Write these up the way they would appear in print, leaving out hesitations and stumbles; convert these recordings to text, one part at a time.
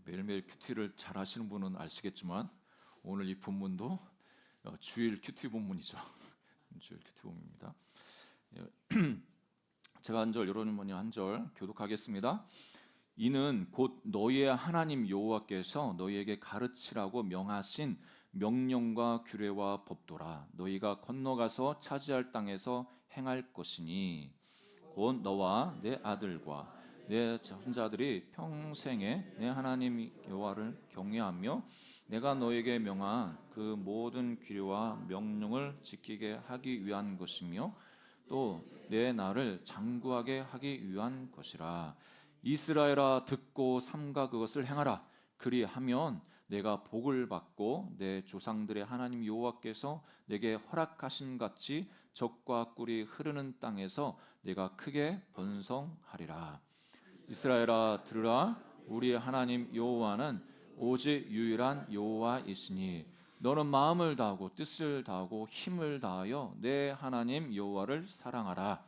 매일매일 큐티를 잘 하시는 분은 아시겠지만 오늘 이 본문도 주일 큐티 본문이죠. 주일 큐티 본문입니다. 제가 한 절, 여러분이 한 절 교독하겠습니다. 이는 곧 너희의 하나님 여호와께서 너희에게 가르치라고 명하신 명령과 규례와 법도라. 너희가 건너가서 차지할 땅에서 행할 것이니 곧 너와 내 아들과 내 손자들이 평생에 내 하나님 여호와를 경외하며 내가 너에게 명한 그 모든 규례와 명령을 지키게 하기 위한 것이며 또 내 나를 장구하게 하기 위한 것이라. 이스라엘아 듣고 삼가 그것을 행하라. 그리하면 내가 복을 받고 내 조상들의 하나님 여호와께서 내게 허락하신 같이 적과 꿀이 흐르는 땅에서 내가 크게 번성하리라. 이스라엘아 들으라. 우리 하나님 여호와는 오직 유일한 여호와이시니 너는 마음을 다하고 뜻을 다하고 힘을 다하여 내 하나님 여호와를 사랑하라.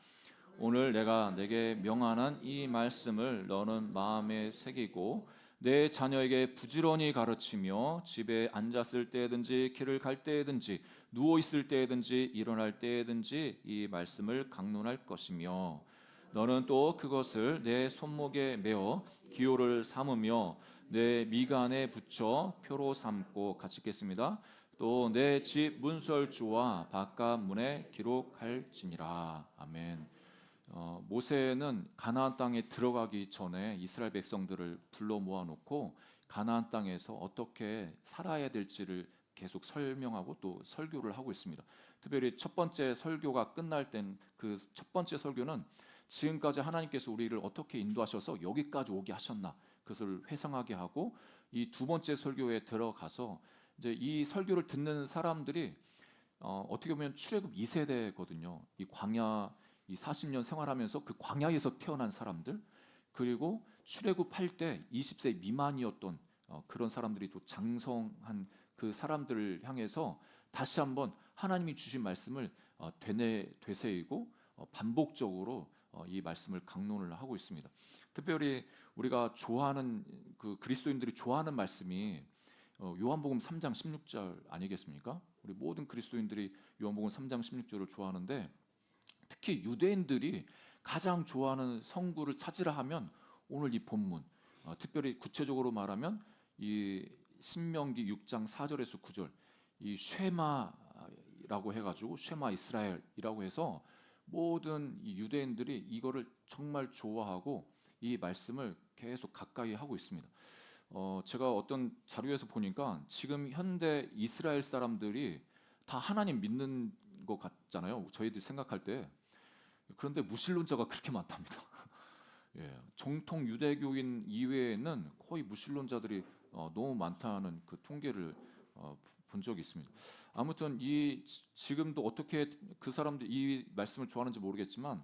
오늘 내가 내게 명하는 이 말씀을 너는 마음에 새기고 내 자녀에게 부지런히 가르치며 집에 앉았을 때든지 길을 갈 때든지 누워 있을 때든지 일어날 때든지 이 말씀을 강론할 것이며 너는 또 그것을 내 손목에 메어 기호를 삼으며 내 미간에 붙여 표로 삼고 같이 읽겠습니다. 또 내 집 문설주와 바깥 문에 기록할지니라. 아멘. 모세는 가나안 땅에 들어가기 전에 이스라엘 백성들을 불러 모아놓고 가나안 땅에서 어떻게 살아야 될지를 계속 설명하고 또 설교를 하고 있습니다. 특별히 첫 번째 설교가 끝날 땐 그 첫 번째 설교는 지금까지 하나님께서 우리를 어떻게 인도하셔서 여기까지 오게 하셨나 그것을 회상하게 하고, 이 두 번째 설교에 들어가서 이제 이 설교를 듣는 사람들이 어떻게 보면 출애굽 2세대거든요. 이 광야 이 40년 생활하면서 그 광야에서 태어난 사람들, 그리고 출애굽할 때 20세 미만이었던 그런 사람들이 또 장성한 그 사람들을 향해서 다시 한번 하나님이 주신 말씀을 되새이고 반복적으로 이 말씀을 강론을 하고 있습니다. 특별히 우리가 좋아하는 그 그리스도인들이 좋아하는 말씀이 요한복음 3장 16절 아니겠습니까? 우리 모든 그리스도인들이 요한복음 3장 16절을 좋아하는데, 특히 유대인들이 가장 좋아하는 성구를 찾으라 하면 오늘 이 본문, 특별히 구체적으로 말하면 이 신명기 6장 4절에서 9절, 이 쉐마라고 해가지고 쉐마 이스라엘이라고 해서 모든 이 유대인들이 이거를 정말 좋아하고 이 말씀을 계속 가까이 하고 있습니다. 제가 어떤 자료에서 보니까 지금 현대 이스라엘 사람들이 다 하나님 믿는 것 같잖아요, 저희들이 생각할 때. 그런데 무신론자가 그렇게 많답니다. 예, 정통 유대교인 이외에는 거의 무신론자들이 너무 많다는 그 통계를 본 적이 있습니다. 아무튼 지금도 어떻게 그 사람들이 이 말씀을 좋아하는지 모르겠지만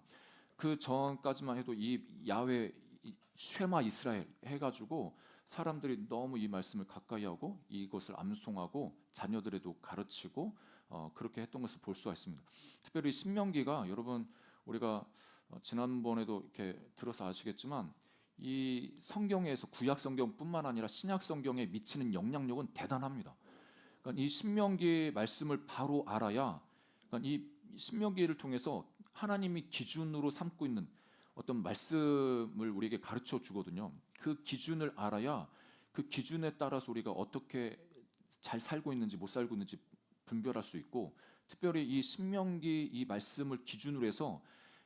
그 전까지만 해도 이 야훼 쉐마 이스라엘 해가지고 사람들이 너무 이 말씀을 가까이 하고 이것을 암송하고 자녀들에도 가르치고 그렇게 했던 것을 볼 수가 있습니다. 특별히 신명기가, 여러분 우리가 지난번에도 이렇게 들어서 아시겠지만 이 성경에서 구약 성경뿐만 아니라 신약 성경에 미치는 영향력은 대단합니다. 그러니까 이 신명기 말씀을 바로 알아야, 그러니까 이 신명기를 통해서 하나님이 기준으로 삼고 있는 어떤 말씀을 우리에게 가르쳐 주거든요. 그 기준을 알아야 그 기준에 따라서 우리가 어떻게 잘 살고 있는지 못 살고 있는지 분별할 수 있고, 특별히 이 신명기 이 말씀을 기준으로 해서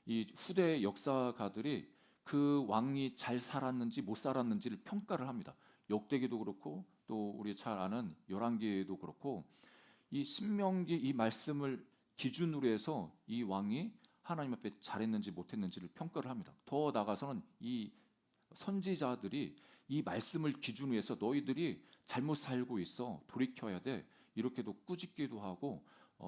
이 후대 역사가들이 그 왕이 잘 살았는지 못 살았는지를 평가를 합니다. 역대기도 그렇고 또 우리 잘 아는 열왕기도 그렇고, 이 신명기 이 말씀을 기준으로 해서 이 왕이 하나님 앞에 잘했는지 못했는지를 평가를 합니다. 더 나아가서는 이 선지자들이 이 말씀을 기준으로 해서 너희들이 잘못 살고 있어, 돌이켜야 돼, 이렇게도 꾸짖기도 하고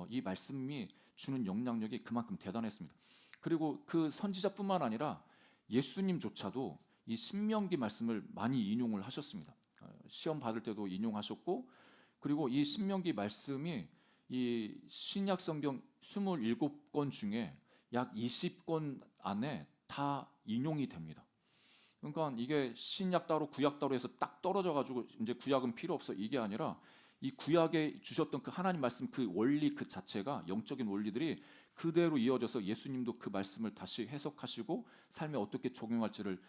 이 말씀이 주는 영향력이 그만큼 대단했습니다. 그리고 그 선지자뿐만 아니라 예수님조차도 이 신명기 말씀을 많이 인용을 하셨습니다. 시험 받을 때도 인용하셨고, 그리고 이 신명기 말씀이 이 신약 성경 27권 중에 약 20권 안에 다 인용이 됩니다. 그러니까 이게 신약 따로 구약 따로 해서 딱 떨어져 가지고 이제 구약은 필요 없어 이게 아니라 이 구약에 주셨던 그 하나님 말씀 그 원리 그 자체가 영적인 원리들이 그대로 이어져서 예수님도 그 말씀을 다시 해석하시고 삶에 어떻게 적용할지를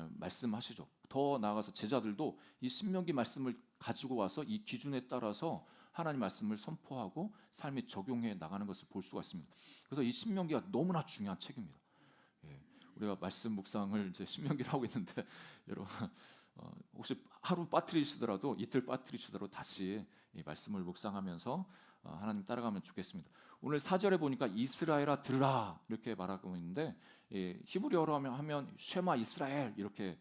말씀하시죠. 더 나아가서 제자들도 이 신명기 말씀을 가지고 와서 이 기준에 따라서 하나님 말씀을 선포하고 삶에 적용해 나가는 것을 볼 수가 있습니다. 그래서 이 신명기가 너무나 중요한 책입니다. 예, 우리가 말씀 묵상을 이제 신명기를 하고 있는데 여러분 혹시 하루 빠뜨리시더라도 이틀 빠뜨리시더라도 다시 이 말씀을 묵상하면서 하나님 따라가면 좋겠습니다. 오늘 4절에 보니까 이스라엘아 들으라 이렇게 말하고 있는데 히브리어로 하면 쉐마 이스라엘 이렇게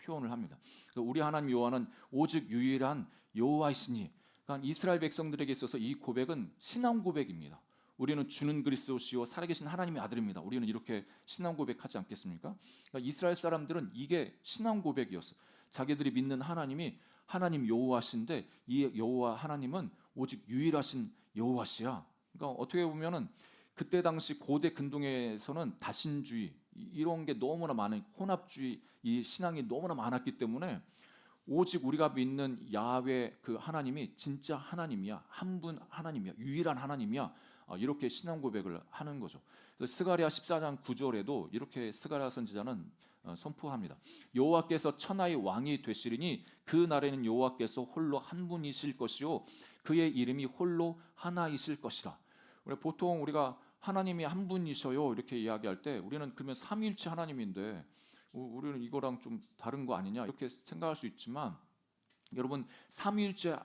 표현을 합니다. 우리 하나님 여호와는 오직 유일한 여호와이시니, 그러니까 이스라엘 백성들에게 있어서 이 고백은 신앙 고백입니다. 우리는 주는 그리스도시요 살아계신 하나님의 아들입니다. 우리는 이렇게 신앙 고백하지 않겠습니까? 그러니까 이스라엘 사람들은 이게 신앙 고백이었어. 자기들이 믿는 하나님이 하나님 여호와신데 이 여호와 하나님은 오직 유일하신 여호와시야. 그러니까 어떻게 보면은 그때 당시 고대 근동에서는 다신주의 이런 게 너무나 많은 혼합주의 이 신앙이 너무나 많았기 때문에 오직 우리가 믿는 야훼 그 하나님이 진짜 하나님이야. 한 분 하나님이야. 유일한 하나님이야. 이렇게 신앙 고백을 하는 거죠. 그래서 스가랴 14장 9절에도 이렇게 스가랴 선지자는 선포합니다. 여호와께서 천하의 왕이 되시리니 그 날에는 여호와께서 홀로 한 분이실 것이요 그의 이름이 홀로 하나이실 것이라. 보통 우리가 하나님이 한 분이셔요 이렇게 이야기할 때 우리는 그러면 삼위일체 하나님인데 우리는 이거랑 좀 다른 거 아니냐 이렇게 생각할 수 있지만 여러분 삼위일체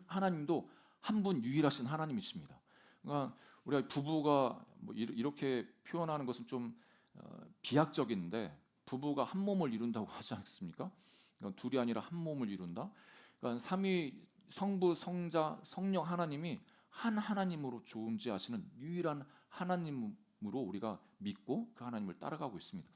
하나님도 한 분 유일하신 하나님이십니다. 그러니까 우리가 부부가 뭐 이렇게 표현하는 것은 좀 비약적인데 부부가 한 몸을 이룬다고 하지 않습니까? 그러니까 둘이 아니라 한 몸을 이룬다. 그러니까 삼위 성부 성자 성령 하나님이 한 하나님으로 존재하시는 유일한 하나님으로 우리가 믿고 그 하나님을 따라가고 있습니다.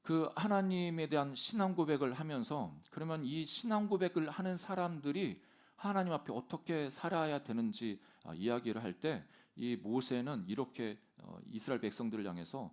그 하나님에 대한 신앙 고백을 하면서 그러면 이 신앙 고백을 하는 사람들이 하나님 앞에 어떻게 살아야 되는지 이야기를 할 때 이 모세는 이렇게 이스라엘 백성들을 향해서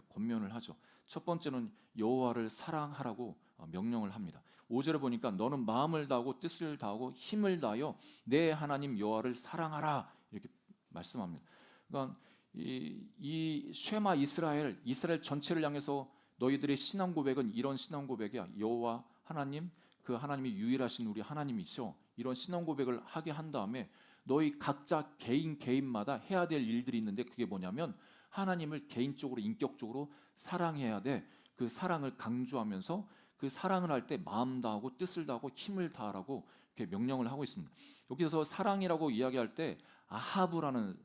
권면을 하죠. 첫 번째는 여호와를 사랑하라고 명령을 합니다. 5절에 보니까 너는 마음을 다하고 뜻을 다하고 힘을 다하여 내 하나님 여호와를 사랑하라 이렇게 말씀합니다. 그러니까 이 쉐마 이스라엘 전체를 향해서 너희들의 신앙 고백은 이런 신앙 고백이야. 여호와 하나님 그 하나님이 유일하신 우리 하나님이시오. 이런 신앙 고백을 하게 한 다음에 너희 각자 개인마다 해야 될 일들이 있는데 그게 뭐냐면 하나님을 개인적으로 인격적으로 사랑해야 돼. 그 사랑을 강조하면서 그 사랑을 할 때 마음 다하고 뜻을 다하고 힘을 다하라고 이렇게 명령을 하고 있습니다. 여기서 사랑이라고 이야기할 때 아하브라는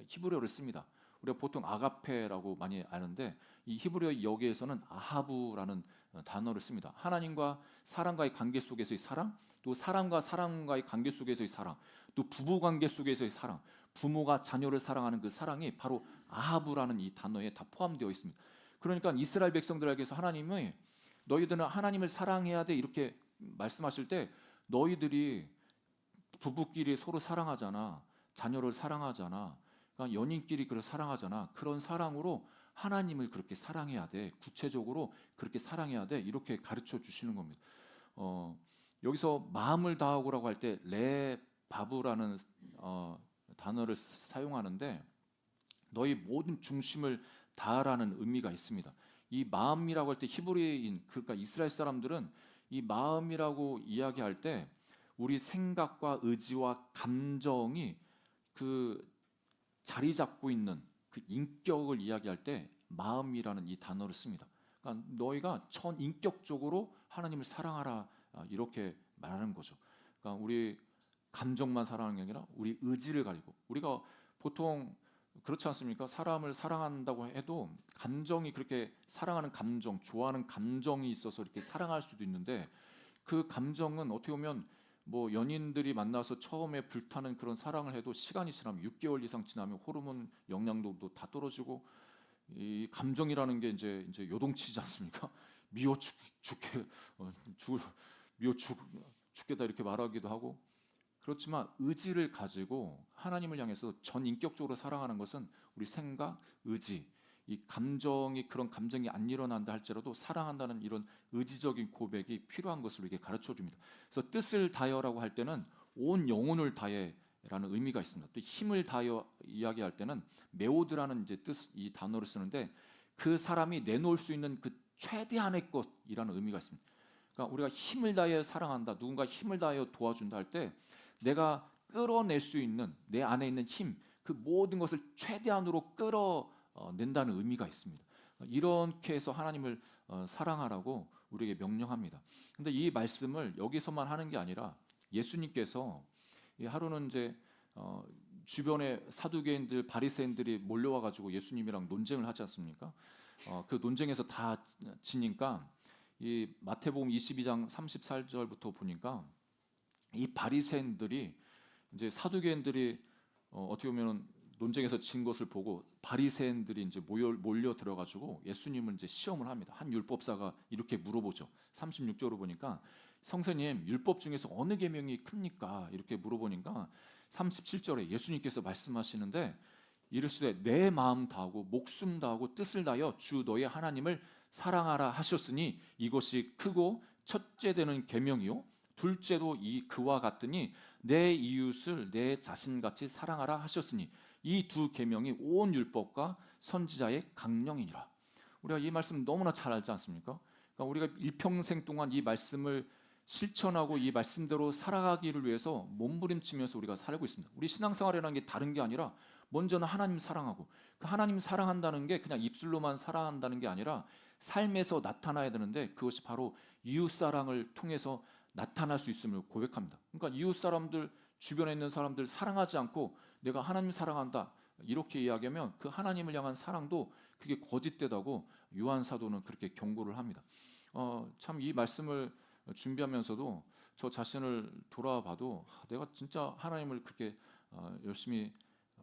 히브리어를 씁니다. 우리가 보통 아가페라고 많이 아는데 이 히브리어 여기에서는 아하브라는 단어를 씁니다. 하나님과 사람과의 관계 속에서의 사랑, 또 사람과 사람과의 관계 속에서의 사랑, 또 부부 관계 속에서의 사랑, 부모가 자녀를 사랑하는 그 사랑이 바로 아하브라는 이 단어에 다 포함되어 있습니다. 그러니까 이스라엘 백성들에게서 하나님이 너희들은 하나님을 사랑해야 돼 이렇게 말씀하실 때 너희들이 부부끼리 서로 사랑하잖아, 자녀를 사랑하잖아, 그러니까 연인끼리 그렇게 사랑하잖아. 그런 사랑으로 하나님을 그렇게 사랑해야 돼. 구체적으로 그렇게 사랑해야 돼. 이렇게 가르쳐 주시는 겁니다. 여기서 마음을 다하고라고 할 때 레바브라는 단어를 사용하는데 너희 모든 중심을 다하라는 의미가 있습니다. 이 마음이라고 할 때 히브리인 그러니까 이스라엘 사람들은 이 마음이라고 이야기할 때 우리 생각과 의지와 감정이 그 자리 잡고 있는 그 인격을 이야기할 때 마음이라는 이 단어를 씁니다. 그러니까 너희가 전인격적으로 하나님을 사랑하라 이렇게 말하는 거죠. 그러니까 우리 감정만 사랑하는 게 아니라 우리 의지를 가지고 우리가 보통 그렇지 않습니까? 사람을 사랑한다고 해도 감정이 그렇게 사랑하는 감정, 좋아하는 감정이 있어서 이렇게 사랑할 수도 있는데 그 감정은 어떻게 보면 뭐 연인들이 만나서 처음에 불타는 그런 사랑을 해도 시간이 지나면 6개월 이상 지나면 호르몬 영양도도 다 떨어지고 이 감정이라는 게 이제 요동치지 않습니까? 미워 죽게 미워 죽겠다 이렇게 말하기도 하고 그렇지만 의지를 가지고 하나님을 향해서 전 인격적으로 사랑하는 것은 우리 생각, 의지 이 감정이 그런 감정이 안 일어난다 할지라도 사랑한다는 이런 의지적인 고백이 필요한 것을 이게 가르쳐 줍니다. 그래서 뜻을 다하여라고 할 때는 온 영혼을 다해라는 의미가 있습니다. 또 힘을 다하여 이야기할 때는 메오드라는 이제 이 단어를 쓰는데 그 사람이 내놓을 수 있는 그 최대한의 것이라는 의미가 있습니다. 그러니까 우리가 힘을 다하여 사랑한다, 누군가 힘을 다하여 도와준다 할 때 내가 끌어낼 수 있는 내 안에 있는 힘, 그 모든 것을 최대한으로 끌어낸다는 의미가 있습니다. 이렇게 해서 하나님을 사랑하라고 우리에게 명령합니다. 근데 이 말씀을 여기서만 하는 게 아니라 예수님께서 하루는 이제 주변에 사두개인들, 바리새인들이 몰려와 가지고 예수님이랑 논쟁을 하지 않습니까? 그 논쟁에서 다 지니까 이 마태복음 22장 34절부터 보니까 이 바리새인들이 이제 사두개인들이 어떻게 보면 논쟁에서 진 것을 보고 바리새인들이 이제 몰려 들어가지고 예수님을 이제 시험을 합니다. 한 율법사가 이렇게 물어보죠. 36절로 보니까 선생님 율법 중에서 어느 계명이 큽니까? 이렇게 물어보니까 37절에 예수님께서 말씀하시는데 이르시되 내 마음 다하고 목숨 다하고 뜻을 다하여 주 너의 하나님을 사랑하라 하셨으니 이것이 크고 첫째 되는 계명이요 둘째도 그와 같으니 내 이웃을 내 자신같이 사랑하라 하셨으니 이 두 계명이 온 율법과 선지자의 강령이니라. 우리가 이 말씀 너무나 잘 알지 않습니까? 그러니까 우리가 일평생 동안 이 말씀을 실천하고 이 말씀대로 살아가기를 위해서 몸부림치면서 우리가 살고 있습니다. 우리 신앙생활이라는 게 다른 게 아니라 먼저는 하나님 사랑하고 그 하나님 사랑한다는 게 그냥 입술로만 사랑한다는 게 아니라 삶에서 나타나야 되는데 그것이 바로 이웃 사랑을 통해서 나타날 수 있음을 고백합니다. 그러니까 이웃 사람들 주변에 있는 사람들 사랑하지 않고 내가 하나님 사랑한다 이렇게 이야기하면 그 하나님을 향한 사랑도 그게 거짓되다고 요한 사도는 그렇게 경고를 합니다. 참 이 말씀을 준비하면서도 저 자신을 돌아봐도 내가 진짜 하나님을 그렇게 열심히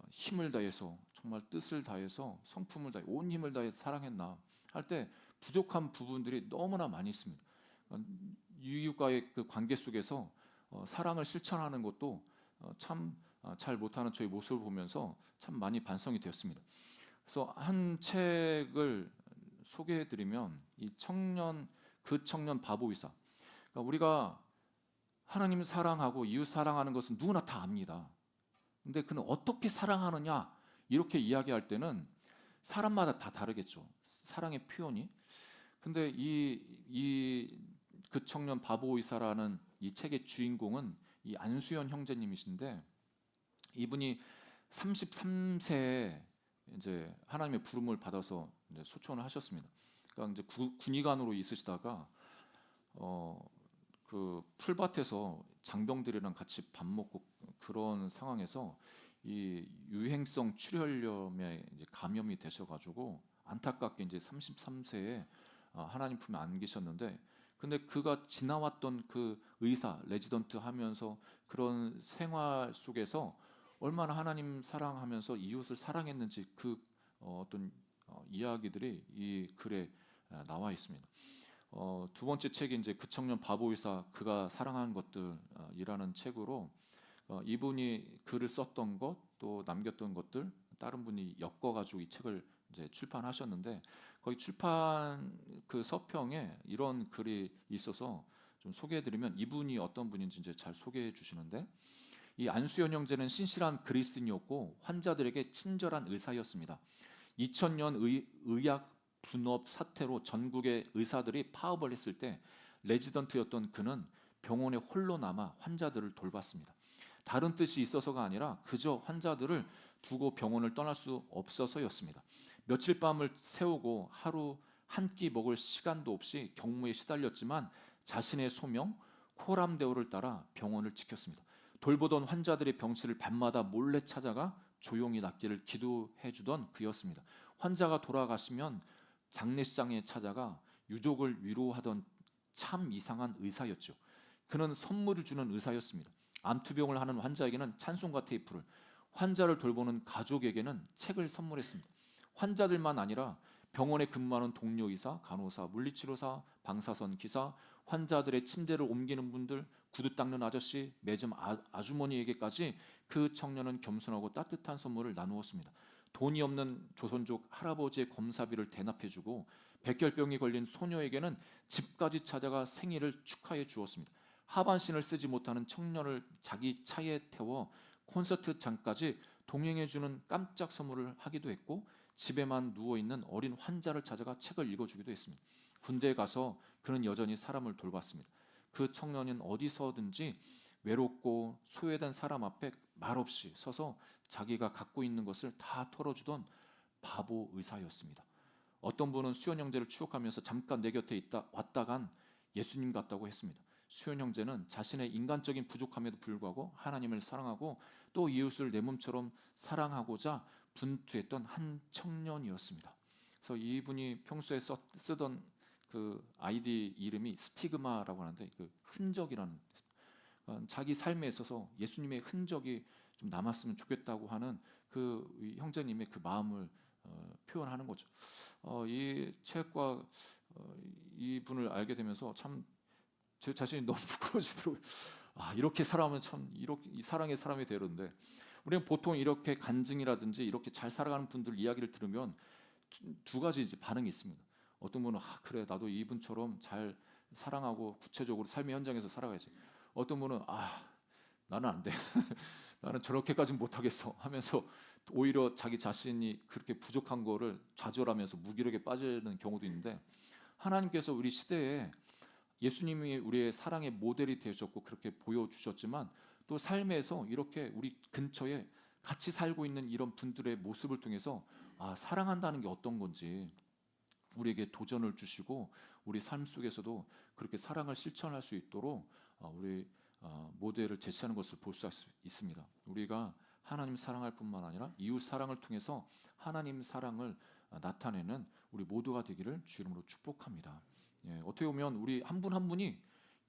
힘을 다해서 정말 뜻을 다해서 성품을 다해 온 힘을 다해 사랑했나 할 때 부족한 부분들이 너무나 많이 있습니다. 이웃과의 그 관계 속에서 사랑을 실천하는 것도 참 잘 못하는 저희 모습을 보면서 참 많이 반성이 되었습니다. 그래서 한 책을 소개해드리면 이 청년 바보이사. 그러니까 우리가 하나님 사랑하고 이웃 사랑하는 것은 누구나 다 압니다. 근데 그는 어떻게 사랑하느냐 이렇게 이야기할 때는 사람마다 다 다르겠죠. 사랑의 표현이. 근데 그 청년 바보이사라는 이 책의 주인공은 이 안수연 형제님이신데 이분이 33세에 이제 하나님의 부름을 받아서 이제 소천을 하셨습니다. 그러니까 이제 군의관으로 있으시다가 그 풀밭에서 장병들이랑 같이 밥 먹고 그런 상황에서 이 유행성 출혈염에 이제 감염이 되셔가지고 안타깝게 이제 33세에 하나님 품에 안기셨는데 근데 그가 지나왔던 그 의사 레지던트 하면서 그런 생활 속에서 얼마나 하나님 사랑하면서 이웃을 사랑했는지 그 어떤 이야기들이 이 글에 나와 있습니다. 두 번째 책이 이제 그 청년 바보이사 그가 사랑한 것들이라는 책으로 이분이 글을 썼던 것 또 남겼던 것들 다른 분이 엮어가지고 이 책을 이제 출판하셨는데 거기 출판 그 서평에 이런 글이 있어서 좀 소개해드리면 이분이 어떤 분인지 이제 잘 소개해 주시는데 이 안수연 형제는 신실한 그리스인이었고 환자들에게 친절한 의사였습니다. 2000년 의학 분업 사태로 전국의 의사들이 파업을 했을 때 레지던트였던 그는 병원에 홀로 남아 환자들을 돌봤습니다. 다른 뜻이 있어서가 아니라 그저 환자들을 두고 병원을 떠날 수 없어서였습니다. 며칠 밤을 새우고 하루 한 끼 먹을 시간도 없이 경무에 시달렸지만 자신의 소명 코람데오를 따라 병원을 지켰습니다. 돌보던 환자들의 병실을 밤마다 몰래 찾아가 조용히 낫기를 기도해 주던 그였습니다. 환자가 돌아가시면 장례식장에 찾아가 유족을 위로하던 참 이상한 의사였죠. 그는 선물을 주는 의사였습니다. 암투병을 하는 환자에게는 찬송가 테이프를, 환자를 돌보는 가족에게는 책을 선물했습니다. 환자들만 아니라 병원에 근무하는 동료 의사, 간호사, 물리치료사, 방사선 기사, 환자들의 침대를 옮기는 분들, 구두 닦는 아저씨, 매점 아주머니에게까지 그 청년은 겸손하고 따뜻한 선물을 나누었습니다. 돈이 없는 조선족 할아버지의 검사비를 대납해주고 백혈병이 걸린 소녀에게는 집까지 찾아가 생일을 축하해 주었습니다. 하반신을 쓰지 못하는 청년을 자기 차에 태워 콘서트장까지 동행해주는 깜짝 선물을 하기도 했고, 집에만 누워있는 어린 환자를 찾아가 책을 읽어주기도 했습니다. 군대에 가서 그는 여전히 사람을 돌봤습니다. 그 청년은 어디서든지 외롭고 소외된 사람 앞에 말없이 서서 자기가 갖고 있는 것을 다 털어주던 바보 의사였습니다. 어떤 분은 수연 형제를 추억하면서 잠깐 내 곁에 왔다간 예수님 같다고 했습니다. 수연 형제는 자신의 인간적인 부족함에도 불구하고 하나님을 사랑하고 또 이웃을 내 몸처럼 사랑하고자 분투했던 한 청년이었습니다. 그래서 이분이 평소에 쓰던 그 아이디 이름이 스티그마라고 하는데, 그 흔적이라는, 자기 삶에 있어서 예수님의 흔적이 좀 남았으면 좋겠다고 하는 그 형제님의 그 마음을 표현하는 거죠. 이 책과 이분을 알게 되면서 참 제 자신이 너무 부끄러워지더라고요. 이렇게 살아가면 참 이렇게 이 사랑의 사람이 되는데, 우리는 보통 이렇게 간증이라든지 이렇게 잘 살아가는 분들 이야기를 들으면 두 가지 이제 반응이 있습니다. 어떤 분은 그래 나도 이분처럼 잘 사랑하고 구체적으로 삶의 현장에서 살아가야지. 어떤 분은 나는 안 돼. 나는 저렇게까지는 못하겠어 하면서 오히려 자기 자신이 그렇게 부족한 거를 좌절하면서 무기력에 빠지는 경우도 있는데, 하나님께서 우리 시대에 예수님이 우리의 사랑의 모델이 되셨고 그렇게 보여주셨지만, 또 삶에서 이렇게 우리 근처에 같이 살고 있는 이런 분들의 모습을 통해서 사랑한다는 게 어떤 건지 우리에게 도전을 주시고, 우리 삶 속에서도 그렇게 사랑을 실천할 수 있도록 우리 모델을 제시하는 것을 볼 수 있습니다. 우리가 하나님 사랑할 뿐만 아니라 이웃 사랑을 통해서 하나님 사랑을 나타내는 우리 모두가 되기를 주 이름으로 축복합니다. 어떻게 보면 우리 한 분 한 분이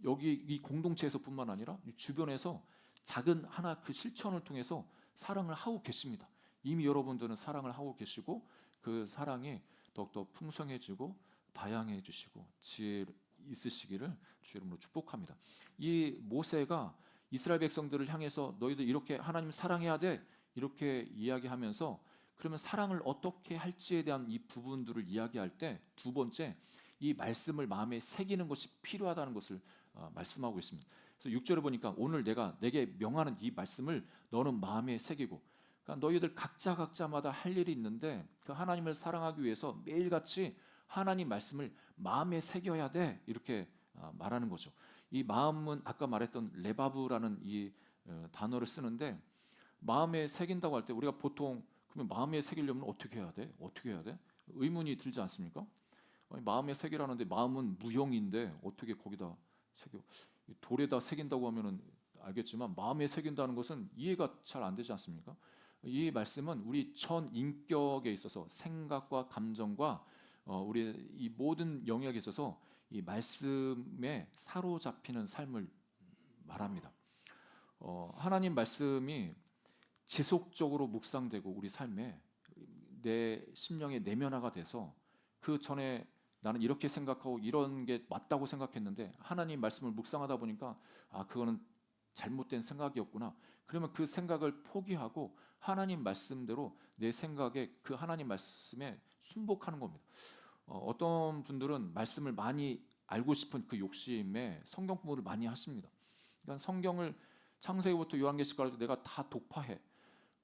여기 이 공동체에서뿐만 아니라 주변에서 작은 하나 그 실천을 통해서 사랑을 하고 계십니다. 이미 여러분들은 사랑을 하고 계시고, 그 사랑이 더욱더 풍성해지고 다양해지시고 지혜 있으시기를 주 이름으로 축복합니다. 이 모세가 이스라엘 백성들을 향해서 너희들 이렇게 하나님 사랑해야 돼 이렇게 이야기하면서, 그러면 사랑을 어떻게 할지에 대한 이 부분들을 이야기할 때 두 번째, 이 말씀을 마음에 새기는 것이 필요하다는 것을 말씀하고 있습니다. 그래서 6절에 보니까 오늘 내가 내게 명하는 이 말씀을 너는 마음에 새기고, 그러니까 너희들 각자마다 할 일이 있는데 그 하나님을 사랑하기 위해서 매일같이 하나님 말씀을 마음에 새겨야 돼 이렇게 말하는 거죠. 이 마음은 아까 말했던 레바브라는 이 단어를 쓰는데, 마음에 새긴다고 할 때 우리가 보통 그러면 마음에 새기려면 어떻게 해야 돼? 어떻게 해야 돼? 의문이 들지 않습니까? 마음에 새기라는데 마음은 무형인데 어떻게 거기다 새겨? 돌에다 새긴다고 하면은 알겠지만 마음에 새긴다는 것은 이해가 잘 안 되지 않습니까? 이 말씀은 우리 전 인격에 있어서 생각과 감정과 우리 이 모든 영역에 있어서 이 말씀에 사로잡히는 삶을 말합니다. 하나님 말씀이 지속적으로 묵상되고 우리 삶에 내 심령의 내면화가 돼서, 그 전에 나는 이렇게 생각하고 이런 게 맞다고 생각했는데 하나님 말씀을 묵상하다 보니까 그거는 잘못된 생각이었구나. 그러면 그 생각을 포기하고 하나님 말씀대로 내 생각에 그 하나님 말씀에 순복하는 겁니다. 어떤 분들은 말씀을 많이 알고 싶은 그 욕심에 성경 공부를 많이 하십니다. 그러니까 성경을 창세기부터 요한계시까지 내가 다 독파해.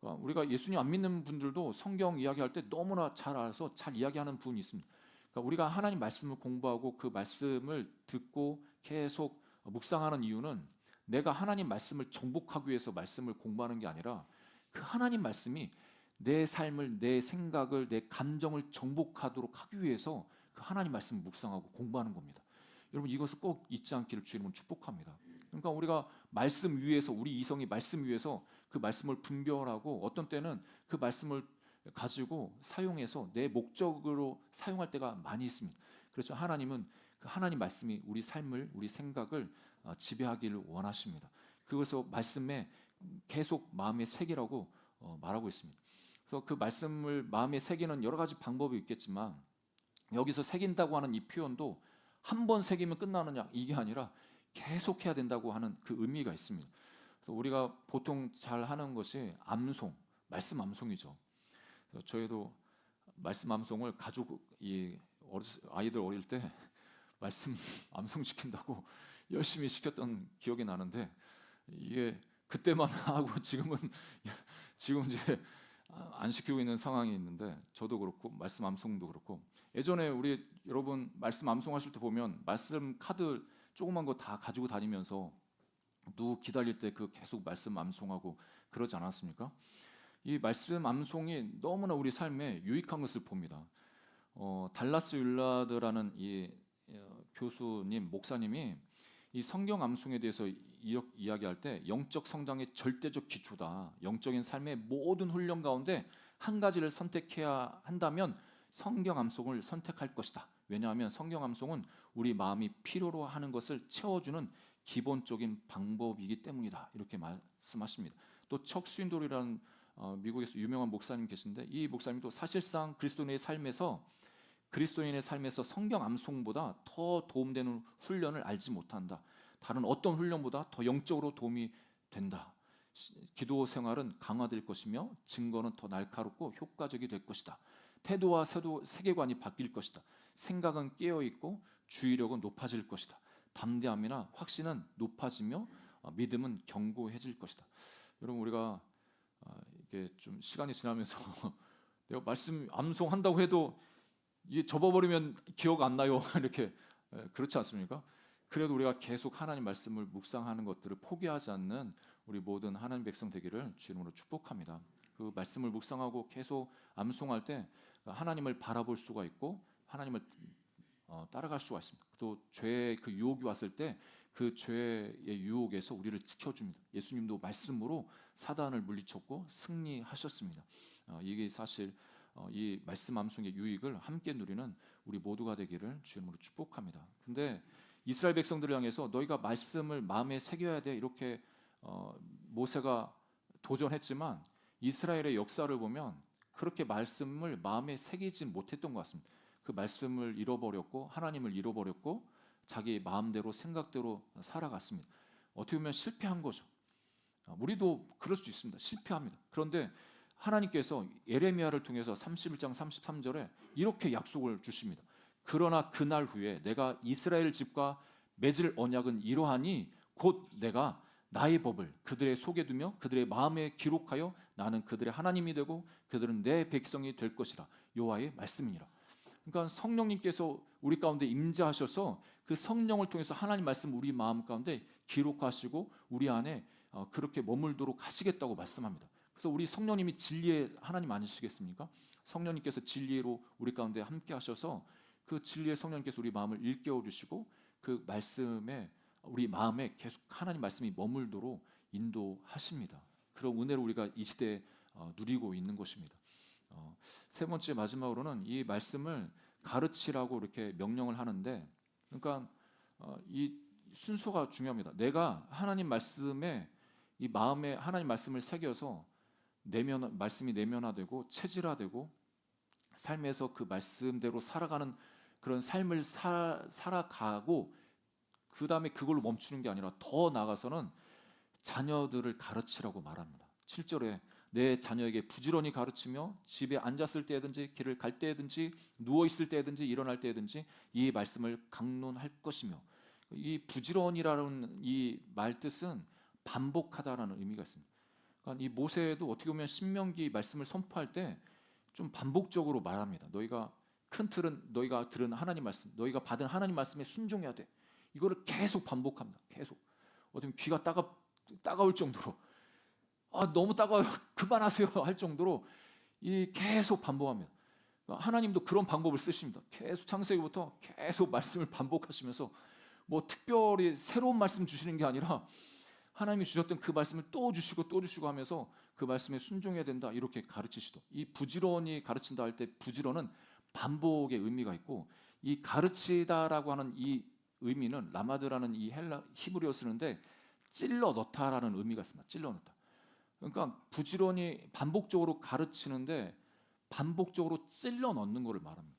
우리가 예수님 안 믿는 분들도 성경 이야기할 때 너무나 잘 알아서 잘 이야기하는 부분이 있습니다. 그러니까 우리가 하나님 말씀을 공부하고 그 말씀을 듣고 계속 묵상하는 이유는 내가 하나님 말씀을 정복하기 위해서 말씀을 공부하는 게 아니라, 그 하나님 말씀이 내 삶을, 내 생각을, 내 감정을 정복하도록 하기 위해서 그 하나님 말씀을 묵상하고 공부하는 겁니다. 여러분 이것을 꼭 잊지 않기를 주 이름으로 축복합니다. 그러니까 우리가 말씀 위에서, 우리 이성이 말씀 위에서 그 말씀을 분별하고 어떤 때는 그 말씀을 가지고 사용해서 내 목적으로 사용할 때가 많이 있습니다. 그렇죠. 하나님은 그 하나님 말씀이 우리 삶을, 우리 생각을 지배하기를 원하십니다. 그래서 말씀에 계속 마음에 새기라고 말하고 있습니다. 그래서 그 말씀을 마음에 새기는 여러 가지 방법이 있겠지만, 여기서 새긴다고 하는 이 표현도 한 번 새기면 끝나느냐 이게 아니라 계속 해야 된다고 하는 그 의미가 있습니다. 우리가 보통 잘 하는 것이 암송, 말씀 암송이죠. 그래서 저희도 말씀 암송을 아이들 어릴 때 말씀 암송 시킨다고 열심히 시켰던 기억이 나는데 이게 그때만 하고 지금 이제 안 시키고 있는 상황이 있는데 저도 그렇고 말씀 암송도 그렇고 예전에 우리 여러분 말씀 암송하실 때 보면 말씀 카드 조그만 거 다 가지고 다니면서 누구 기다릴 때 그 계속 말씀 암송하고 그러지 않았습니까? 이 말씀 암송이 너무나 우리 삶에 유익한 것을 봅니다. 달라스 윌라드라는 이 교수님 목사님이 이 성경 암송에 대해서 이야기할 때 영적 성장의 절대적 기초다. 영적인 삶의 모든 훈련 가운데 한 가지를 선택해야 한다면 성경 암송을 선택할 것이다. 왜냐하면 성경 암송은 우리 마음이 필요로 하는 것을 채워주는 기본적인 방법이기 때문이다. 이렇게 말씀하십니다. 또 척 스윈돌이라는 미국에서 유명한 목사님 계신데 이 목사님도 사실상 그리스도인의 삶에서 성경 암송보다 더 도움되는 훈련을 알지 못한다. 다른 어떤 훈련보다 더 영적으로 도움이 된다. 기도 생활은 강화될 것이며 증거는 더 날카롭고 효과적이 될 것이다. 태도와 세계관이 바뀔 것이다. 생각은 깨어있고 주의력은 높아질 것이다. 담대함이나 확신은 높아지며 믿음은 견고해질 것이다. 여러분 우리가 이게 좀 시간이 지나면서 내가 말씀 암송한다고 해도 이게 접어버리면 기억 안 나요. 이렇게 그렇지 않습니까? 그래도 우리가 계속 하나님 말씀을 묵상하는 것들을 포기하지 않는 우리 모든 하나님 백성 되기를 주 이름으로 축복합니다. 그 말씀을 묵상하고 계속 암송할 때 하나님을 바라볼 수가 있고 하나님을 따라갈 수가 있습니다. 또 죄의 그 유혹이 왔을 때 그 죄의 유혹에서 우리를 지켜줍니다. 예수님도 말씀으로 사단을 물리쳤고 승리하셨습니다. 이게 사실 이 말씀 암송의 유익을 함께 누리는 우리 모두가 되기를 주님으로 축복합니다. 근데 이스라엘 백성들을 향해서 너희가 말씀을 마음에 새겨야 돼 이렇게 모세가 도전했지만 이스라엘의 역사를 보면 그렇게 말씀을 마음에 새기지 못했던 것 같습니다. 그 말씀을 잃어버렸고 하나님을 잃어버렸고 자기 마음대로 생각대로 살아갔습니다. 어떻게 보면 실패한 거죠. 우리도 그럴 수 있습니다. 실패합니다. 그런데 하나님께서 예레미야를 통해서 31장 33절에 이렇게 약속을 주십니다. 그러나 그날 후에 내가 이스라엘 집과 맺을 언약은 이러하니 곧 내가 나의 법을 그들의 속에 두며 그들의 마음에 기록하여 나는 그들의 하나님이 되고 그들은 내 백성이 될 것이라. 여호와의 말씀이니라. 그러니까 성령님께서 우리 가운데 임재하셔서 그 성령을 통해서 하나님 말씀 우리 마음 가운데 기록하시고 우리 안에 그렇게 머물도록 하시겠다고 말씀합니다. 그래서 우리 성령님이 진리의 하나님 아니시겠습니까? 성령님께서 진리로 우리 가운데 함께 하셔서 그 진리의 성령님께서 우리 마음을 일깨워 주시고 그 말씀에 우리 마음에 계속 하나님 말씀이 머물도록 인도하십니다. 그런 은혜를 우리가 이 시대에 누리고 있는 것입니다. 세 번째 마지막으로는 이 말씀을 가르치라고 이렇게 명령을 하는데 그러니까 이 순서가 중요합니다. 내가 하나님 말씀에 이 마음에 하나님 말씀을 새겨서 말씀이 내면화되고 체질화되고 삶에서 그 말씀대로 살아가는 그런 삶을 살아가고 그 다음에 그걸로 멈추는 게 아니라 더 나아가서는 자녀들을 가르치라고 말합니다. 7절에 내 자녀에게 부지런히 가르치며 집에 앉았을 때든지 길을 갈 때든지 누워 있을 때든지 일어날 때든지 이 말씀을 강론할 것이며 이 부지런히라는 이 말 뜻은 반복하다라는 의미가 있습니다. 그러니까 이 모세도 어떻게 보면 신명기 말씀을 선포할 때 좀 반복적으로 말합니다. 너희가 큰 틀은 너희가 들은 하나님 말씀, 너희가 받은 하나님 말씀에 순종해야 돼. 이거를 계속 반복합니다. 계속 어떻게 귀가 따가울 정도로 너무 따가워요. 그만하세요 할 정도로 이 계속 반복합니다. 하나님도 그런 방법을 쓰십니다. 계속 창세기부터 계속 말씀을 반복하시면서 뭐 특별히 새로운 말씀 주시는 게 아니라 하나님이 주셨던 그 말씀을 또 주시고 또 주시고 하면서 그 말씀에 순종해야 된다 이렇게 가르치시도. 이 부지런히 가르친다 할 때 부지런은 반복의 의미가 있고 이 가르치다라고 하는 이 의미는 라마드라는 이 히브리어 쓰는데 찔러 넣다라는 의미가 있습니다. 찔러 넣다. 그러니까 부지런히 반복적으로 가르치는데 반복적으로 찔러 넣는 것을 말합니다.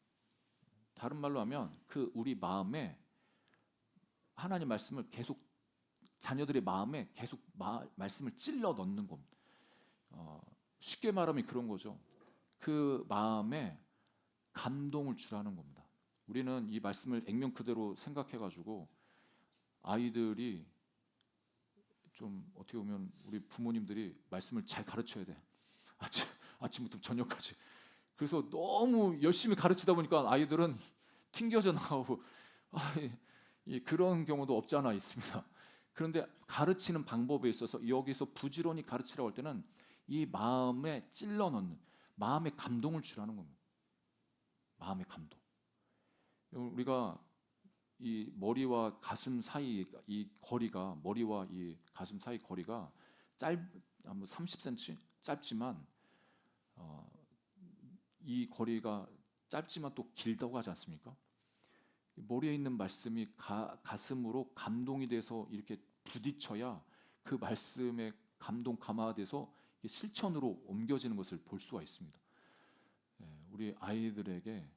다른 말로 하면 그 우리 마음에 하나님 말씀을 계속 자녀들의 마음에 계속 말씀을 찔러 넣는 겁니다. 쉽게 말하면 그런 거죠. 그 마음에 감동을 주라는 겁니다. 우리는 이 말씀을 액면 그대로 생각해가지고 아이들이 좀 어떻게 보면 우리 부모님들이 말씀을 잘 가르쳐야 돼. 아침부터 저녁까지. 그래서 너무 열심히 가르치다 보니까 아이들은 튕겨져 나오고 그런 경우도 없지 않아 있습니다. 그런데 가르치는 방법에 있어서 여기서 부지런히 가르치라고 할 때는 이 마음에 찔러 넣는 마음의 감동을 주라는 겁니다. 마음의 감동. 우리가 이 머리와 가슴 사이 이 거리가 머리와 이 가슴 사이 거리가 뭐 30cm 짧지만 이 거리가 짧지만 또 길다고 하지 않습니까? 머리에 있는 말씀이 가슴으로 감동이 돼서 이렇게 부딪혀야 그 말씀에 감동 감화돼서 실천으로 옮겨지는 것을 볼 수가 있습니다. 우리 아이들에게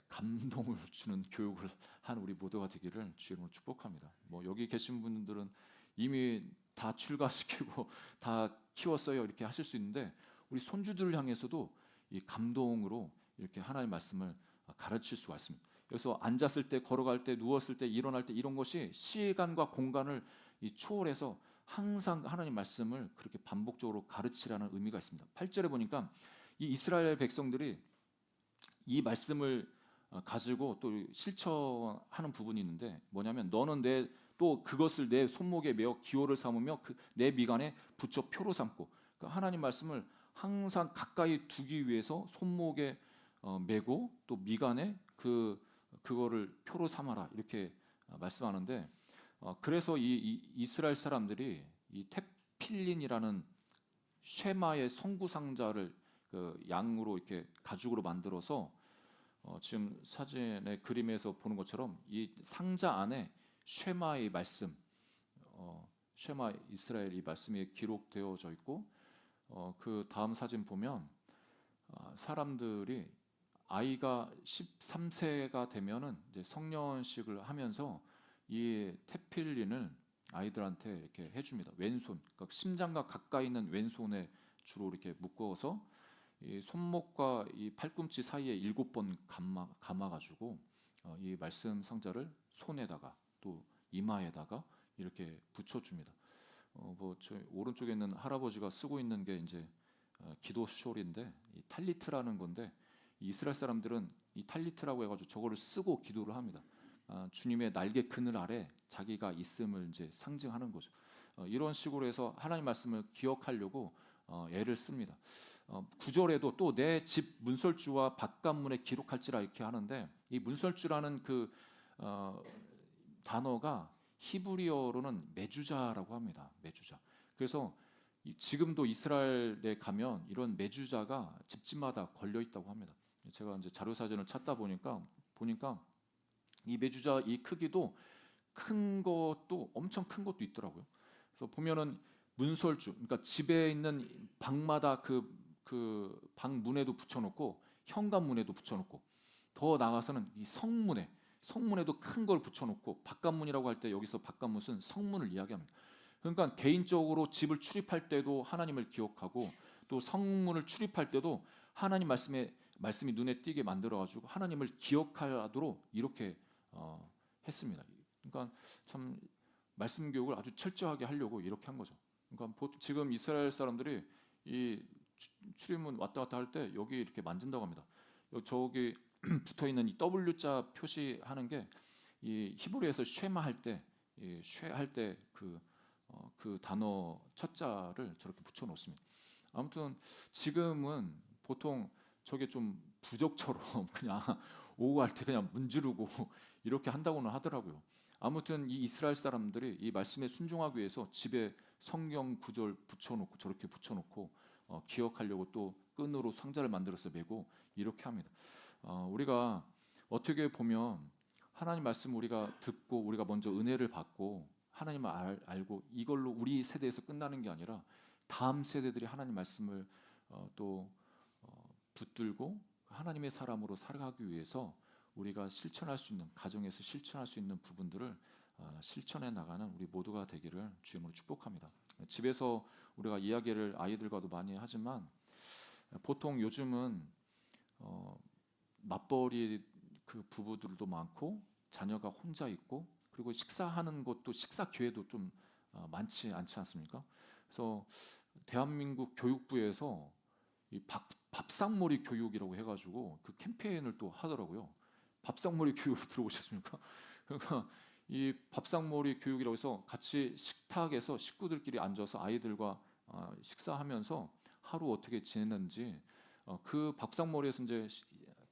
감동을 주는 교육을 한 우리 모두가 되기를 주의 이름으로 축복합니다. 뭐 여기 계신 분들은 이미 다 출가시키고 다 키웠어요 이렇게 하실 수 있는데 우리 손주들을 향해서도 이 감동으로 이렇게 하나님의 말씀을 가르칠 수가 있습니다. 그래서 앉았을 때, 걸어갈 때, 누웠을 때, 일어날 때 이런 것이 시간과 공간을 초월해서 항상 하나님 말씀을 그렇게 반복적으로 가르치라는 의미가 있습니다. 8절에 보니까 이 이스라엘 백성들이 이 말씀을 가지고 또 실천하는 부분이 있는데 뭐냐면 너는 또 그것을 내 손목에 메어 기호를 삼으며 내 미간에 붙여 표로 삼고 그러니까 하나님 말씀을 항상 가까이 두기 위해서 손목에 메고 또 미간에 그거를 표로 삼아라 이렇게 말씀하는데 그래서 이 이스라엘 사람들이 이 테필린이라는 쉐마의 성구 상자를 그 양으로 이렇게 가죽으로 만들어서 지금 사진의 그림에서 보는 것처럼 이 상자 안에 쉐마의 말씀, 쉐마 이스라엘 이 말씀이 기록되어져 있고 그 다음 사진 보면 사람들이 아이가 13세가 되면은 이제 성년식을 하면서 이 테필린을 아이들한테 이렇게 해줍니다. 왼손, 그러니까 심장과 가까이 있는 왼손에 주로 이렇게 묶어서 이 손목과 이 팔꿈치 사이에 7번 감아가지고 이 말씀 상자를 손에다가 또 이마에다가 이렇게 붙여줍니다. 뭐저 오른쪽에 있는 할아버지가 쓰고 있는 게 이제 기도 숄인데 이 탈리트라는 건데 이스라엘 사람들은 이 탈리트라고 해가지고 저거를 쓰고 기도를 합니다. 주님의 날개 그늘 아래 자기가 있음을 이제 상징하는 거죠. 이런 식으로 해서 하나님 말씀을 기억하려고 애를 씁니다. 9절에도 또 내 집 문설주와 바깥문에 기록할지라 이렇게 하는데 이 문설주라는 그 단어가 히브리어로는 메주자라고 합니다. 메주자. 그래서 지금도 이스라엘에 가면 이런 메주자가 집집마다 걸려 있다고 합니다. 제가 이제 자료 사진을 찾다 보니까 이 메주자 이 크기도 큰 것도 엄청 큰 것도 있더라고요. 그래서 보면은 문설주, 그러니까 집에 있는 방마다 그 방문에도 붙여놓고 현관문에도 붙여놓고 더 나가서는 이 성문에도 큰 걸 붙여놓고 바깥문이라고 할 때 여기서 바깥문은 성문을 이야기합니다. 그러니까 개인적으로 집을 출입할 때도 하나님을 기억하고 또 성문을 출입할 때도 하나님 말씀이 눈에 띄게 만들어가지고 하나님을 기억하도록 이렇게 했습니다. 그러니까 참 말씀 교육을 아주 철저하게 하려고 이렇게 한 거죠. 그러니까 지금 이스라엘 사람들이 이 출입문 왔다 갔다 할 때 여기 이렇게 만진다고 합니다. 저기 붙어 있는 이 W자 표시하는 게 이 히브리에서 쉐마 할 때, 쉐할 때 그 단어 첫 자를 저렇게 붙여 놓습니다. 아무튼 지금은 보통 저게 좀 부적처럼 그냥 오후 할 때 그냥 문지르고 이렇게 한다고는 하더라고요. 아무튼 이 이스라엘 사람들이 이 말씀에 순종하기 위해서 집에 성경 구절 붙여놓고 저렇게 붙여놓고 기억하려고 또 끈으로 상자를 만들어서 메고 이렇게 합니다. 우리가 어떻게 보면 하나님 말씀 우리가 듣고 우리가 먼저 은혜를 받고 하나님을 알고 이걸로 우리 세대에서 끝나는 게 아니라 다음 세대들이 하나님 말씀을 또 붙들고 하나님의 사람으로 살아가기 위해서 우리가 실천할 수 있는 가정에서 실천할 수 있는 부분들을 실천해 나가는 우리 모두가 되기를 주님으로 축복합니다. 집에서 우리가 이야기를 아이들과도 많이 하지만 보통 요즘은 맞벌이 그 부부들도 많고 자녀가 혼자 있고 그리고 식사하는 것도 식사 기회도 좀 많지 않지 않습니까? 그래서 대한민국 교육부에서 이 밥상머리 교육이라고 해가지고 그 캠페인을 또 하더라고요. 밥상머리 교육 들어보셨습니까? 그러니까 이 밥상머리 교육이라고 해서 같이 식탁에서 식구들끼리 앉아서 아이들과 식사하면서 하루 어떻게 지냈는지 그 밥상머리에서 이제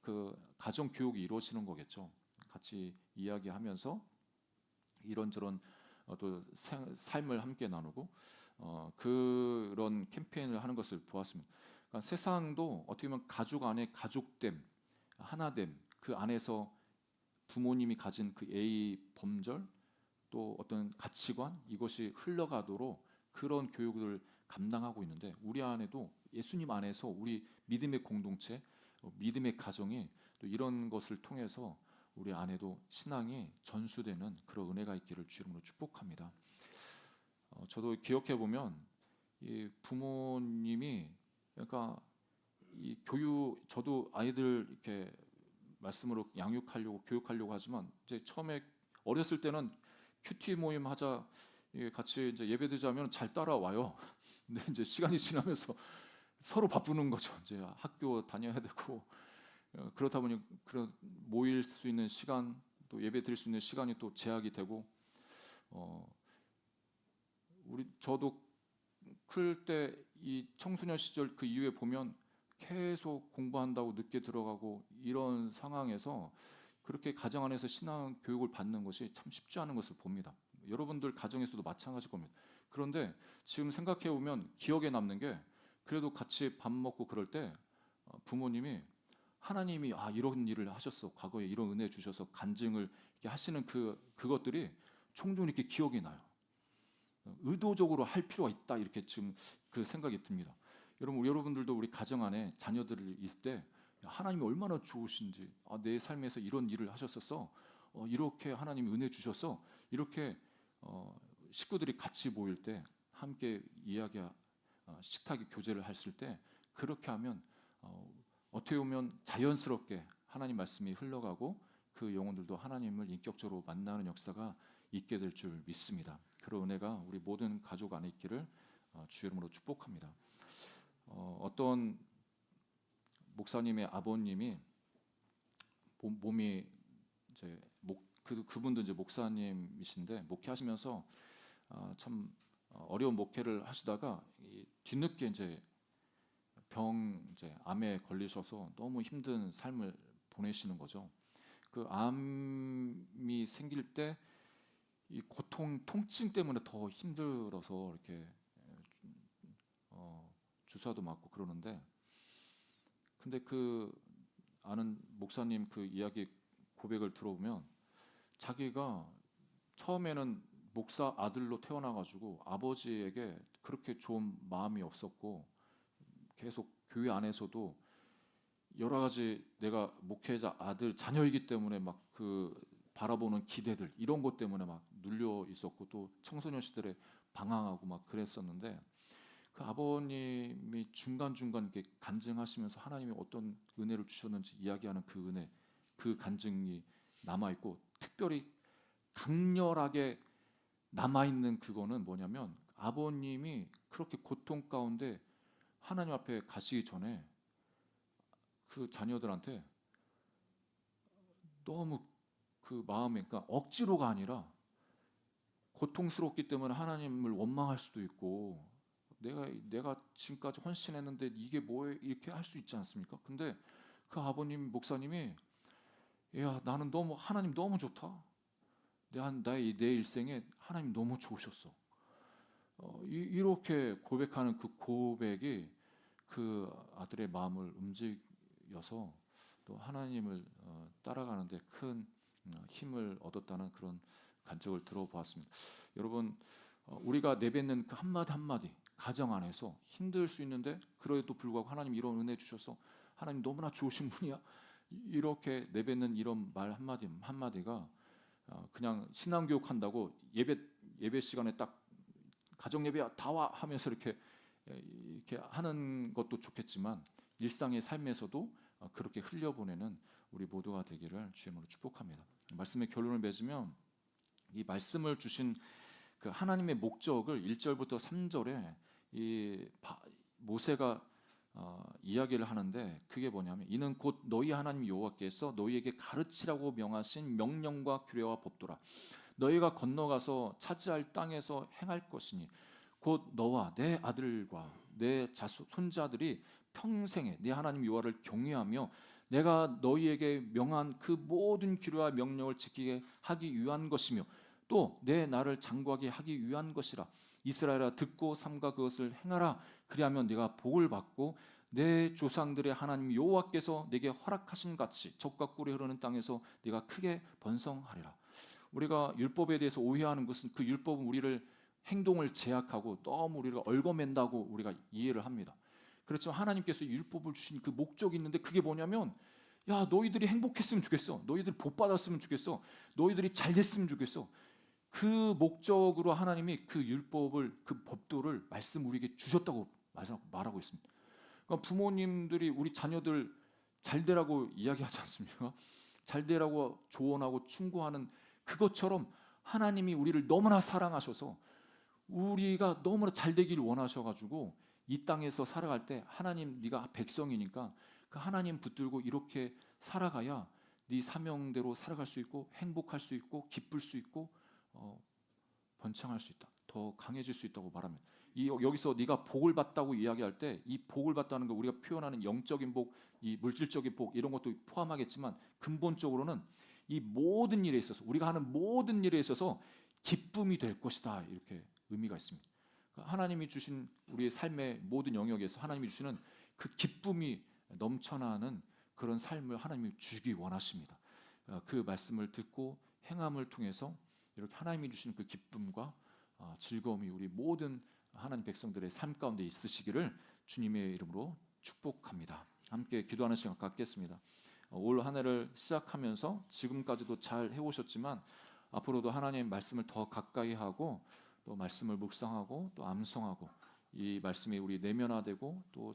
그 가정 교육이 이루어지는 거겠죠. 같이 이야기하면서 이런저런 또 삶을 함께 나누고 그런 캠페인을 하는 것을 보았습니다. 그러니까 세상도 어떻게 보면 가족 안에 가족됨, 하나됨, 그 안에서 부모님이 가진 그 예의 범절 또 어떤 가치관 이것이 흘러가도록 그런 교육을 감당하고 있는데 우리 안에도 예수님 안에서 우리 믿음의 공동체, 믿음의 가정이 또 이런 것을 통해서 우리 안에도 신앙이 전수되는 그런 은혜가 있기를 주 이름으로 축복합니다. 저도 기억해 보면 이 부모님이 그러니까 이 교육 저도 아이들 이렇게 말씀으로 양육하려고 교육하려고 하지만 이제 처음에 어렸을 때는 큐티 모임 하자 같이 이제 예배 드자면 잘 따라와요. 근데 이제 시간이 지나면서 서로 바쁘는 거죠. 이제 학교 다녀야 되고 그렇다 보니 그런 모일 수 있는 시간 또 예배 드릴 수 있는 시간이 또 제약이 되고 저도 클 때 이 청소년 시절 그 이후에 보면 계속 공부한다고 늦게 들어가고 이런 상황에서 그렇게 가정 안에서 신앙 교육을 받는 것이 참 쉽지 않은 것을 봅니다. 여러분들 가정에서도 마찬가지일 겁니다. 그런데 지금 생각해 보면 기억에 남는 게 그래도 같이 밥 먹고 그럴 때 부모님이 하나님이 이런 일을 하셨어 과거에 이런 은혜 주셔서 간증을 이렇게 하시는 그것들이 종종 이렇게 기억이 나요. 의도적으로 할 필요가 있다 이렇게 지금 그 생각이 듭니다. 여러분들도 우리 가정 안에 자녀들이 있을 때 하나님이 얼마나 좋으신지 내 삶에서 이런 일을 하셨었어 이렇게 하나님이 은혜 주셔서 이렇게 식구들이 같이 모일 때 함께 이야기 식탁에 교제를 했을 때 그렇게 하면 어떻게 보면 자연스럽게 하나님 말씀이 흘러가고 그 영혼들도 하나님을 인격적으로 만나는 역사가 있게 될 줄 믿습니다. 그런 은혜가 우리 모든 가족 안에 있기를 주 이름으로 축복합니다. 어떤 목사님의 아버님이 몸이 이제 그분도 이제 목사님이신데 목회하시면서 참 어려운 목회를 하시다가 뒤늦게 이제 암에 걸리셔서 너무 힘든 삶을 보내시는 거죠. 그 암이 생길 때 이 통증 때문에 더 힘들어서 이렇게 주사도 맞고 그러는데 근데 그 아는 목사님 그 이야기 고백을 들어보면 자기가 처음에는 목사 아들로 태어나가지고 아버지에게 그렇게 좋은 마음이 없었고 계속 교회 안에서도 여러 가지 내가 목회자 아들 자녀이기 때문에 막 그 바라보는 기대들 이런 것 때문에 막 눌려 있었고 또 청소년 시절에 방황하고 막 그랬었는데 그 아버님이 중간중간 이렇게 간증하시면서 하나님이 어떤 은혜를 주셨는지 이야기하는 그 은혜 그 간증이 남아있고 특별히 강렬하게 남아있는 그거는 뭐냐면 아버님이 그렇게 고통 가운데 하나님 앞에 가시기 전에 그 자녀들한테 너무 그 마음에 그러니까 억지로가 아니라 고통스럽기 때문에 하나님을 원망할 수도 있고 내가 지금까지 헌신했는데 이게 뭐에 이렇게 할 수 있지 않습니까? 근데 그 아버님 목사님이 야 나는 너무 하나님 너무 좋다. 내 일생에 하나님 너무 좋으셨어. 이렇게 고백하는 그 고백이 그 아들의 마음을 움직여서 또 하나님을 따라가는데 큰 힘을 얻었다는 그런 간증을 들어보았습니다. 여러분 우리가 내뱉는 그 한마디 한마디 가정 안에서 힘들 수 있는데 그래도 불구하고 하나님 이런 은혜 주셔서 하나님 너무나 좋으신 분이야 이렇게 내뱉는 이런 말 한마디 한마디가 그냥 신앙교육 한다고 예배 시간에 딱 가정 예배야 다 와 하면서 이렇게 하는 것도 좋겠지만 일상의 삶에서도 그렇게 흘려보내는 우리 모두가 되기를 주님으로 축복합니다. 말씀의 결론을 맺으면 이 말씀을 주신 그 하나님의 목적을 1절부터 3절에 이 모세가 이야기를 하는데 그게 뭐냐면 이는 곧 너희 하나님 여호와께서 너희에게 가르치라고 명하신 명령과 규례와 법도라. 너희가 건너가서 차지할 땅에서 행할 것이니 곧 너와 내 아들과 내 손자들이 평생에 내 하나님 여호와를 경외하며 내가 너희에게 명한 그 모든 규례와 명령을 지키게 하기 위한 것이며 또 내 나를 장구하게 하기 위한 것이라. 이스라엘아 듣고 삼가 그것을 행하라. 그리하면 네가 복을 받고 내 조상들의 하나님 여호와께서 내게 허락하신 같이 젖과 꿀이 흐르는 땅에서 네가 크게 번성하리라. 우리가 율법에 대해서 오해하는 것은 그 율법은 우리를 행동을 제약하고 너무 우리가 얽어맨다고 우리가 이해를 합니다. 그렇지만 하나님께서 율법을 주신 그 목적이 있는데 그게 뭐냐면 야 너희들이 행복했으면 좋겠어. 너희들이 복 받았으면 좋겠어. 너희들이 잘 됐으면 좋겠어. 그 목적으로 하나님이 그 율법을 그 법도를 말씀 우리에게 주셨다고 말하고 있습니다. 그러니까 부모님들이 우리 자녀들 잘 되라고 이야기하지 않습니까? 잘 되라고 조언하고 충고하는 그것처럼 하나님이 우리를 너무나 사랑하셔서 우리가 너무나 잘 되기를 원하셔가지고 이 땅에서 살아갈 때 하나님 네가 백성이니까 그 하나님 붙들고 이렇게 살아가야 네 사명대로 살아갈 수 있고 행복할 수 있고 기쁠 수 있고 번창할 수 있다. 더 강해질 수 있다고 말하면 여기서 네가 복을 받다고 이야기할 때 이 복을 받다는 거 우리가 표현하는 영적인 복, 이 물질적인 복 이런 것도 포함하겠지만 근본적으로는 이 모든 일에 있어서 우리가 하는 모든 일에 있어서 기쁨이 될 것이다 이렇게 의미가 있습니다. 하나님이 주신 우리의 삶의 모든 영역에서 하나님이 주시는 그 기쁨이 넘쳐나는 그런 삶을 하나님이 주기 원하십니다. 그 말씀을 듣고 행함을 통해서 이렇게 하나님이 주시는 그 기쁨과 즐거움이 우리 모든 하나님 백성들의 삶 가운데 있으시기를 주님의 이름으로 축복합니다. 함께 기도하는 시간 갖겠습니다. 올 한 해를 시작하면서 지금까지도 잘 해오셨지만 앞으로도 하나님의 말씀을 더 가까이 하고 또 말씀을 묵상하고 또 암송하고 이 말씀이 우리 내면화되고 또